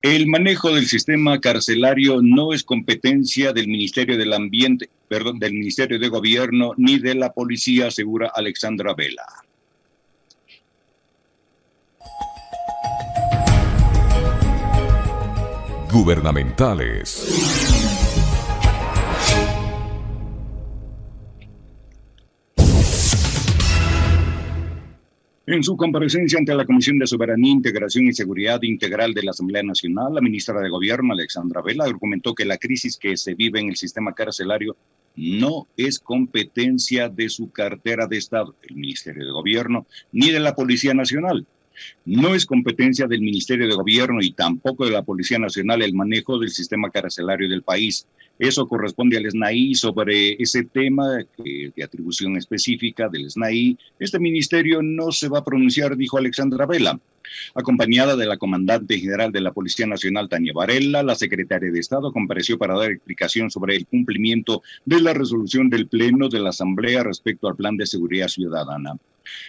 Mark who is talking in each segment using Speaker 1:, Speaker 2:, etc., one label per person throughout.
Speaker 1: El manejo del sistema carcelario no es competencia del Ministerio del Ambiente, perdón, del Ministerio de Gobierno ni de la Policía, asegura Alexandra Vela.
Speaker 2: Gubernamentales.
Speaker 1: En su comparecencia ante la Comisión de Soberanía, Integración y Seguridad Integral de la Asamblea Nacional, la ministra de Gobierno, Alexandra Vela, argumentó que la crisis que se vive en el sistema carcelario no es competencia de su cartera de Estado, el Ministerio de Gobierno, ni de la Policía Nacional. No es competencia del Ministerio de Gobierno y tampoco de la Policía Nacional el manejo del sistema carcelario del país. Eso corresponde al SNAI. Sobre ese tema de atribución específica del SNAI, este ministerio no se va a pronunciar, dijo Alexandra Vela. Acompañada de la comandante general de la Policía Nacional, Tania Varela, la secretaria de Estado compareció para dar explicación sobre el cumplimiento de la resolución del Pleno de la Asamblea respecto al Plan de Seguridad Ciudadana.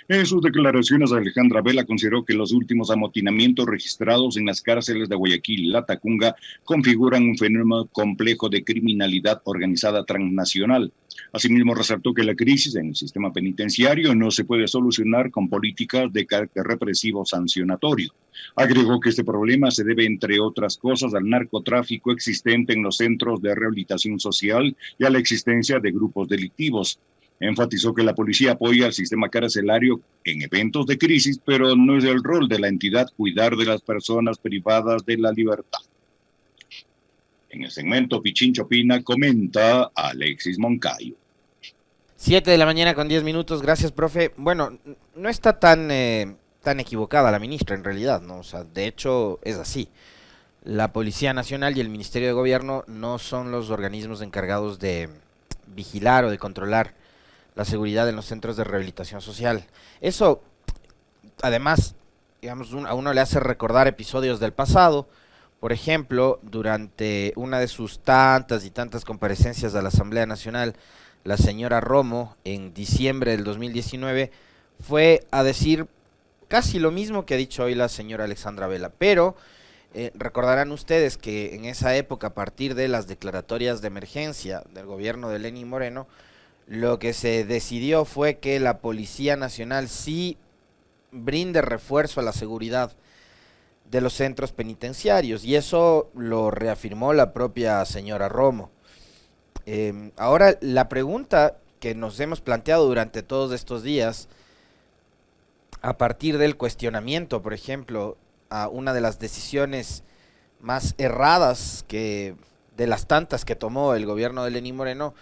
Speaker 1: En sus declaraciones, Alejandra Vela consideró que los últimos amotinamientos registrados en las cárceles de Guayaquil y Latacunga configuran un fenómeno complejo de criminalidad organizada transnacional. Asimismo, resaltó que la crisis en el sistema penitenciario no se puede solucionar con políticas de carácter represivo sancionatorio. Agregó que este problema se debe, entre otras cosas, al narcotráfico existente en los centros de rehabilitación social y a la existencia de grupos delictivos. Enfatizó que la policía apoya al sistema carcelario en eventos de crisis, pero no es el rol de la entidad cuidar de las personas privadas de la libertad. En el segmento Pichincho Opina comenta Alexis Moncayo.
Speaker 3: 7 de la mañana con 10 minutos, gracias, profe. Bueno, no está tan equivocada la ministra en realidad, ¿no? O sea, de hecho es así. La Policía Nacional y el Ministerio de Gobierno no son los organismos encargados de vigilar o de controlar la seguridad en los centros de rehabilitación social. Eso, además, digamos, a uno le hace recordar episodios del pasado. Por ejemplo, durante una de sus tantas y tantas comparecencias a la Asamblea Nacional, la señora Romo, en diciembre del 2019, fue a decir casi lo mismo que ha dicho hoy la señora Alexandra Vela, pero recordarán ustedes que en esa época, a partir de las declaratorias de emergencia del gobierno de Lenín Moreno, lo que se decidió fue que la Policía Nacional sí brinde refuerzo a la seguridad de los centros penitenciarios, y eso lo reafirmó la propia señora Romo. Ahora, la pregunta que nos hemos planteado durante todos estos días, a partir del cuestionamiento, por ejemplo, a una de las decisiones más erradas que de las tantas que tomó el gobierno de Lenín Moreno,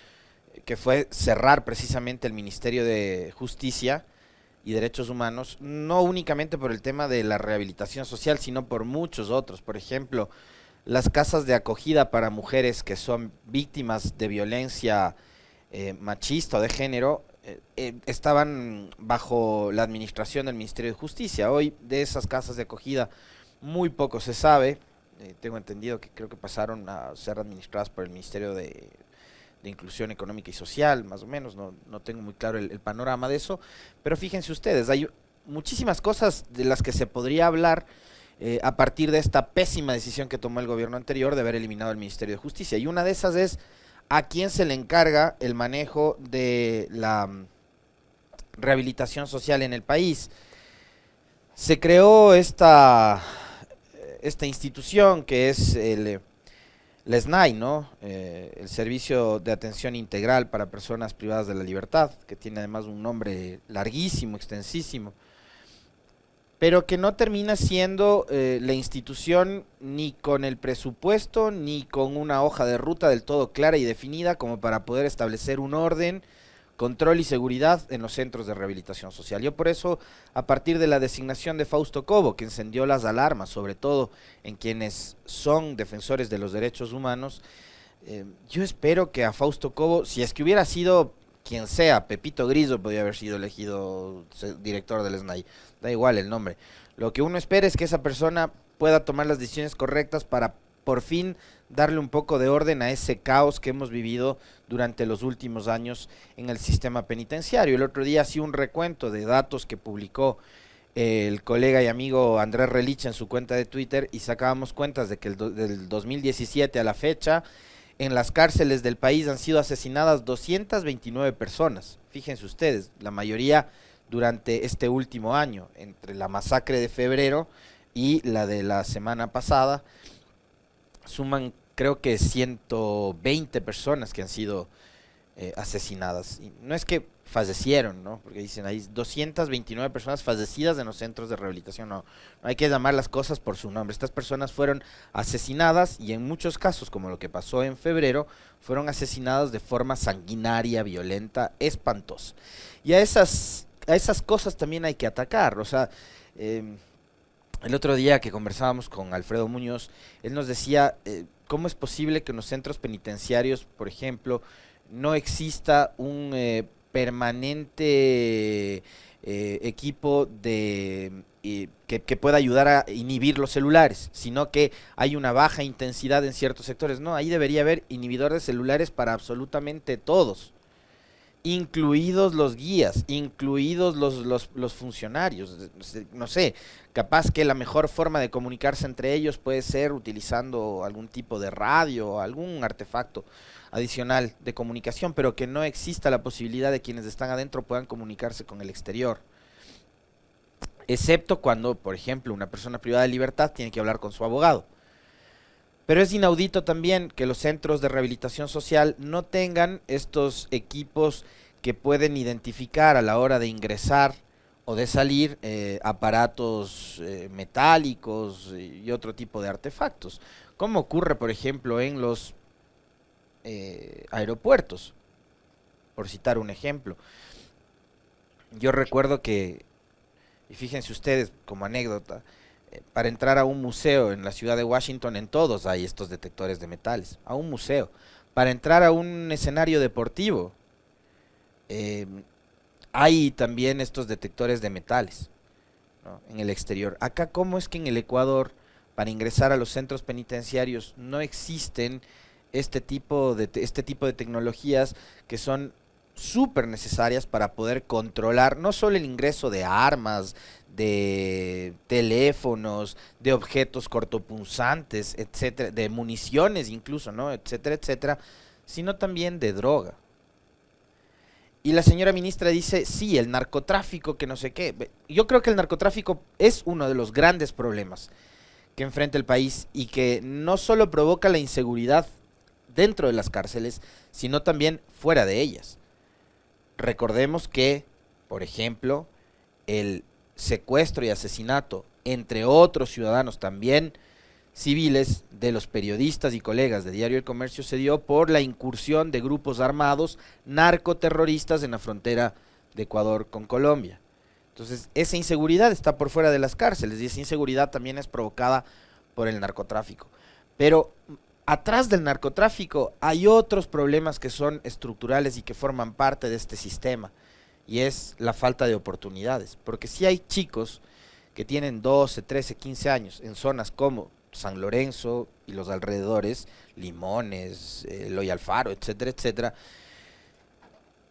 Speaker 3: que fue cerrar precisamente el Ministerio de Justicia y Derechos Humanos, no únicamente por el tema de la rehabilitación social, sino por muchos otros. Por ejemplo, las casas de acogida para mujeres que son víctimas de violencia machista o de género, estaban bajo la administración del Ministerio de Justicia. Hoy de esas casas de acogida muy poco se sabe. Tengo entendido que creo que pasaron a ser administradas por el Ministerio de Inclusión Económica y Social, más o menos. No tengo muy claro el panorama de eso, pero fíjense ustedes, hay muchísimas cosas de las que se podría hablar a partir de esta pésima decisión que tomó el gobierno anterior de haber eliminado el Ministerio de Justicia, y una de esas es a quién se le encarga el manejo de la rehabilitación social en el país. Se creó esta institución que es el SNAI, ¿no? El Servicio de Atención Integral para Personas Privadas de la Libertad, que tiene además un nombre larguísimo, extensísimo, pero que no termina siendo la institución ni con el presupuesto ni con una hoja de ruta del todo clara y definida como para poder establecer un orden, control y seguridad en los centros de rehabilitación social. Yo por eso, a partir de la designación de Fausto Cobo, que encendió las alarmas, sobre todo en quienes son defensores de los derechos humanos, yo espero que a Fausto Cobo, si es que hubiera sido quien sea, Pepito Grillo podría haber sido elegido director del SNAI, da igual el nombre. Lo que uno espera es que esa persona pueda tomar las decisiones correctas para por fin darle un poco de orden a ese caos que hemos vivido durante los últimos años en el sistema penitenciario. El otro día hacía un recuento de datos que publicó el colega y amigo Andrés Relich en su cuenta de Twitter y sacábamos cuentas de que del 2017 a la fecha en las cárceles del país han sido asesinadas 229 personas. Fíjense ustedes, la mayoría durante este último año, entre la masacre de febrero y la de la semana pasada, suman creo que 120 personas que han sido asesinadas. Y no es que fallecieron, ¿no? Porque dicen ahí 229 personas fallecidas en los centros de rehabilitación. No, no hay que llamar las cosas por su nombre. Estas personas fueron asesinadas y en muchos casos, como lo que pasó en febrero, fueron asesinadas de forma sanguinaria, violenta, espantosa. Y a esas cosas también hay que atacar. O sea, el otro día que conversábamos con Alfredo Muñoz, él nos decía, ¿cómo es posible que en los centros penitenciarios, por ejemplo, no exista un permanente equipo que pueda ayudar a inhibir los celulares, sino que hay una baja intensidad en ciertos sectores? No, ahí debería haber inhibidor de celulares para absolutamente todos, incluidos los guías, incluidos los funcionarios. No sé, capaz que la mejor forma de comunicarse entre ellos puede ser utilizando algún tipo de radio o algún artefacto adicional de comunicación, pero que no exista la posibilidad de quienes están adentro puedan comunicarse con el exterior, excepto cuando, por ejemplo, una persona privada de libertad tiene que hablar con su abogado. Pero es inaudito también que los centros de rehabilitación social no tengan estos equipos que pueden identificar a la hora de ingresar o de salir aparatos metálicos y otro tipo de artefactos, como ocurre, por ejemplo, en los aeropuertos, por citar un ejemplo. Yo recuerdo que, y fíjense ustedes como anécdota, para entrar a un museo en la ciudad de Washington, en todos hay estos detectores de metales, a un museo. Para entrar a un escenario deportivo, hay también estos detectores de metales, ¿no?, en el exterior. Acá, ¿cómo es que en el Ecuador, para ingresar a los centros penitenciarios, no existen este tipo de tecnologías que son súper necesarias para poder controlar no solo el ingreso de armas, de teléfonos, de objetos cortopunzantes, etcétera, de municiones incluso, ¿no?, etcétera, etcétera, sino también de droga? Y la señora ministra dice, sí, el narcotráfico, que no sé qué. Yo creo que el narcotráfico es uno de los grandes problemas que enfrenta el país y que no solo provoca la inseguridad dentro de las cárceles, sino también fuera de ellas. Recordemos que, por ejemplo, el secuestro y asesinato, entre otros ciudadanos también civiles, de los periodistas y colegas de Diario El Comercio se dio por la incursión de grupos armados narcoterroristas en la frontera de Ecuador con Colombia. Entonces, esa inseguridad está por fuera de las cárceles y esa inseguridad también es provocada por el narcotráfico. Pero atrás del narcotráfico hay otros problemas que son estructurales y que forman parte de este sistema, y es la falta de oportunidades, porque si hay chicos que tienen 12, 13, 15 años en zonas como San Lorenzo y los alrededores, Limones, Eloy Alfaro, etcétera, etcétera,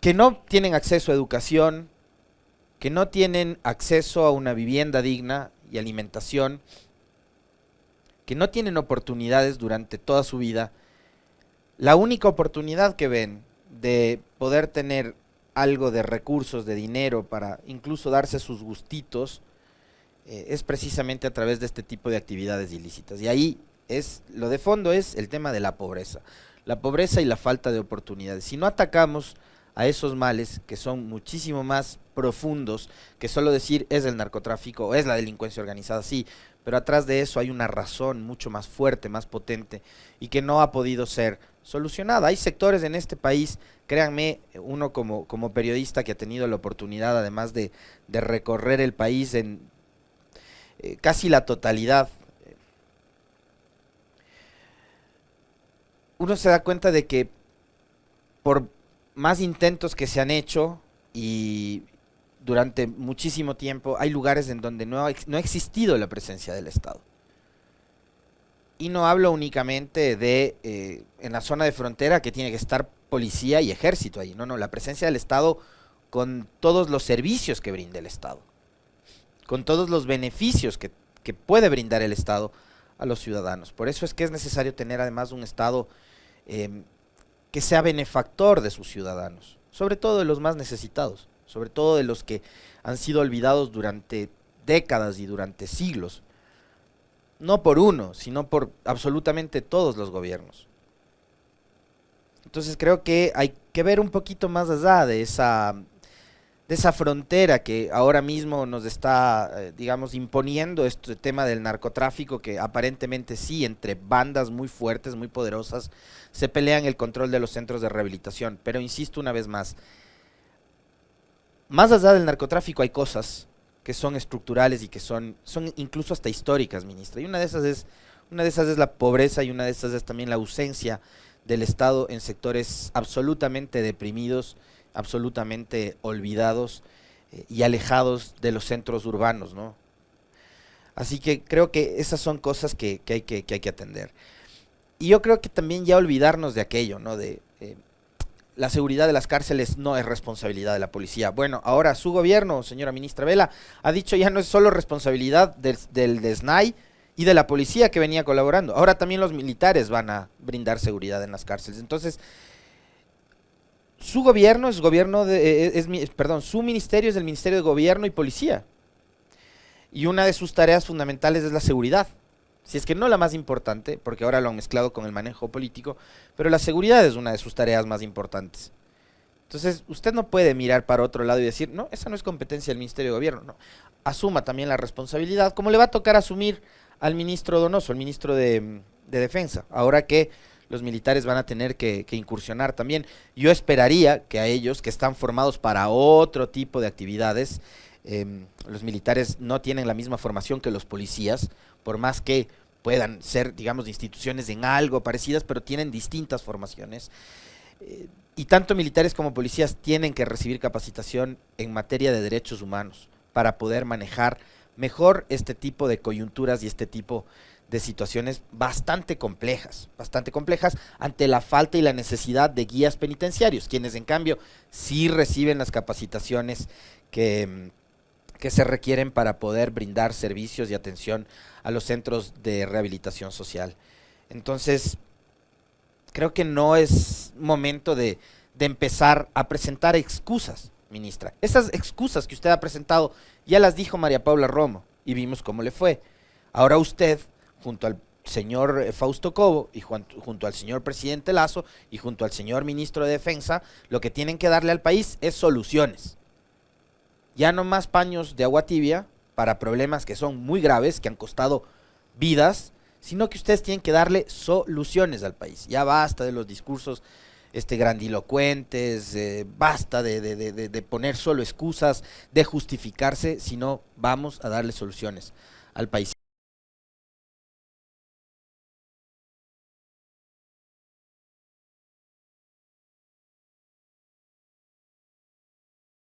Speaker 3: que no tienen acceso a educación, que no tienen acceso a una vivienda digna y alimentación, que no tienen oportunidades durante toda su vida. La única oportunidad que ven de poder tener algo de recursos, de dinero, para incluso darse sus gustitos, es precisamente a través de este tipo de actividades ilícitas. Y ahí lo de fondo es el tema de la pobreza y la falta de oportunidades. Si no atacamos a esos males, que son muchísimo más profundos que solo decir es el narcotráfico o es la delincuencia organizada, sí, pero atrás de eso hay una razón mucho más fuerte, más potente, y que no ha podido ser solucionada. Hay sectores en este país, créanme, uno como periodista que ha tenido la oportunidad, además de recorrer el país en casi la totalidad, uno se da cuenta de que por más intentos que se han hecho y durante muchísimo tiempo, hay lugares en donde no ha existido la presencia del Estado. Y no hablo únicamente de en la zona de frontera, que tiene que estar policía y ejército ahí. No, la presencia del Estado con todos los servicios que brinda el Estado, con todos los beneficios que puede brindar el Estado a los ciudadanos. Por eso es que es necesario tener además un Estado que sea benefactor de sus ciudadanos, sobre todo de los más necesitados, sobre todo de los que han sido olvidados durante décadas y durante siglos, no por uno, sino por absolutamente todos los gobiernos. Entonces creo que hay que ver un poquito más allá de esa frontera que ahora mismo nos está, digamos, imponiendo este tema del narcotráfico, que aparentemente sí, entre bandas muy fuertes, muy poderosas, se pelean el control de los centros de rehabilitación. Pero insisto una vez más allá del narcotráfico hay cosas que son estructurales y que son incluso hasta históricas, ministra. Y una de esas es la pobreza, y una de esas es también la ausencia del Estado en sectores absolutamente deprimidos, absolutamente olvidados y alejados de los centros urbanos, ¿no? Así que creo que esas son cosas que hay que atender. Y yo creo que también ya olvidarnos de aquello, ¿no? De la seguridad de las cárceles no es responsabilidad de la policía. Bueno, ahora su gobierno, señora ministra Vela, ha dicho ya no es solo responsabilidad del SNAI y de la policía que venía colaborando. Ahora también los militares van a brindar seguridad en las cárceles. Entonces, su gobierno es gobierno su ministerio es el Ministerio de Gobierno y Policía. Y una de sus tareas fundamentales es la seguridad. Si es que no la más importante, porque ahora lo han mezclado con el manejo político, pero la seguridad es una de sus tareas más importantes. Entonces, usted no puede mirar para otro lado y decir, no, esa no es competencia del Ministerio de Gobierno, no. Asuma también la responsabilidad, como le va a tocar asumir al ministro Donoso, el ministro de Defensa, ahora que los militares van a tener que incursionar también. Yo esperaría que a ellos, que están formados para otro tipo de actividades, los militares no tienen la misma formación que los policías, por más que puedan ser, digamos, instituciones en algo parecidas, pero tienen distintas formaciones. Y tanto militares como policías tienen que recibir capacitación en materia de derechos humanos para poder manejar mejor este tipo de coyunturas y este tipo de situaciones bastante complejas ante la falta y la necesidad de guías penitenciarios, quienes en cambio sí reciben las capacitaciones que se requieren para poder brindar servicios y atención a los centros de rehabilitación social. Entonces, creo que no es momento de empezar a presentar excusas, ministra. Esas excusas que usted ha presentado ya las dijo María Paula Romo y vimos cómo le fue. Ahora usted, junto al señor Fausto Cobo y junto al señor presidente Lasso y junto al señor ministro de Defensa, lo que tienen que darle al país es soluciones. Ya no más paños de agua tibia para problemas que son muy graves, que han costado vidas, sino que ustedes tienen que darle soluciones al país. Ya basta de los discursos grandilocuentes, basta de poner solo excusas, de justificarse, sino vamos a darle soluciones al país.